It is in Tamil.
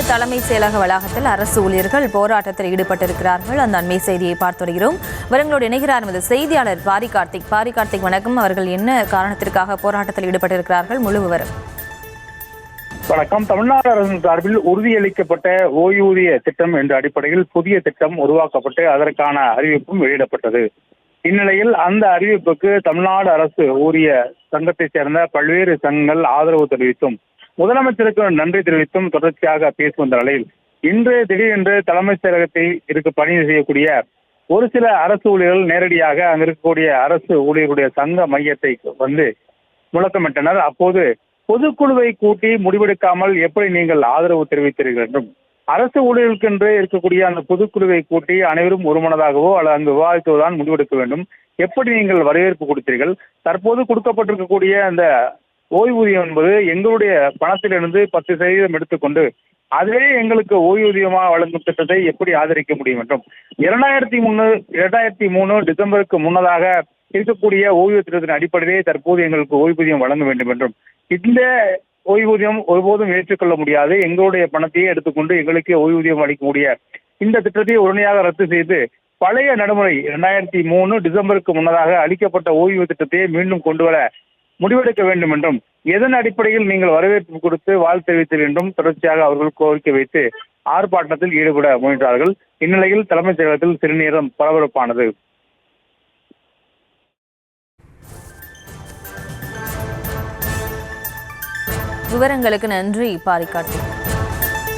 தலைமைச் செயலக வளாகத்தில் அரசு ஊழியர்கள் போராட்டத்தில் ஈடுபட்டிருக்கிறார்கள். அந்த அண்மை செய்தியை பார்த்து வருகிறோம். விவரங்களோடு இணைகிறார் நமது செய்தியாளர் பாரி கார்த்திக். வணக்கம். அவர்கள் என்ன காரணத்திற்காக போராட்டத்தில் ஈடுபட்டிருக்கிறார்கள்? முழு விவரம். வணக்கம். தமிழ்நாடு அரசின் சார்பில் உறுதியளிக்கப்பட்ட ஓய்வூதிய திட்டம் என்ற அடிப்படையில் புதிய திட்டம் உருவாக்கப்பட்டு அதற்கான அறிவிப்பும் வெளியிடப்பட்டது. இந்நிலையில் அந்த அறிவிப்புக்கு தமிழ்நாடு அரசு ஊதிய சங்கத்தைச் சேர்ந்த பல்வேறு சங்கங்கள் ஆதரவு தெரிவித்தும் முதலமைச்சருக்கு நன்றி தெரிவித்தும் தொடர்ச்சியாக பேசி வந்த நிலையில் இன்று திடீரென்று தலைமைச் செயலகத்தை பணி செய்யக்கூடிய ஒரு சில அரசு ஊழியர்கள் நேரடியாக அங்கு இருக்கக்கூடிய அரசு ஊழியர்களுடைய சங்க மையத்தை வந்து முழக்கமிட்டனர். அப்போது பொதுக்குழுவை கூட்டி முடிவெடுக்காமல் எப்படி நீங்கள் ஆதரவு தெரிவித்தீர்கள் என்றும், அரசு ஊழியர்களுக்கென்று இருக்கக்கூடிய அந்த பொதுக்குழுவை கூட்டி அனைவரும் ஒருமனதாகவோ அல்லது அங்கு விவாதித்துதான் முடிவெடுக்க வேண்டும். எப்படி நீங்கள் வரவேற்பு கொடுத்தீர்கள்? தற்போது கொடுக்கப்பட்டிருக்கக்கூடிய அந்த ஓய்வூதியம் என்பது எங்களுடைய பணத்திலிருந்து 10% எடுத்துக்கொண்டு அதுவே எங்களுக்கு ஓய்வூதியமாக வழங்கும் திட்டத்தை எப்படி ஆதரிக்க முடியும் என்றும், 2003 டிசம்பருக்கு முன்னதாக இருக்கக்கூடிய ஓய்வு திட்டத்தின் அடிப்படையிலே தற்போது எங்களுக்கு ஓய்வூதியம் வழங்க வேண்டும் என்றும், இந்த ஓய்வூதியம் ஒருபோதும் ஏற்றுக்கொள்ள முடியாது, எங்களுடைய பணத்தையே எடுத்துக்கொண்டு எங்களுக்கே ஓய்வூதியம் அளிக்கக்கூடிய இந்த திட்டத்தை உடனடியாக ரத்து செய்து பழைய நடைமுறை 2003 டிசம்பருக்கு முன்னதாக அளிக்கப்பட்ட ஓய்வு திட்டத்தையே மீண்டும் கொண்டு வர முடிவெடுக்க வேண்டும் என்றும், எதன் அடிப்படையில் நீங்கள் வரவேற்பு கொடுத்து வாழ்த்து தெரிவித்தீர்கள் என்றும் தொடர்ச்சியாக அவர்கள் கோரிக்கை வைத்து ஆர்ப்பாட்டத்தில் ஈடுபட முயன்றார்கள். இந்நிலையில் தலைமைச் செயலகத்தில் சிறுநேரம் பரபரப்பானது. விவரங்களுக்கு நன்றி பாரி கார்த்திக்.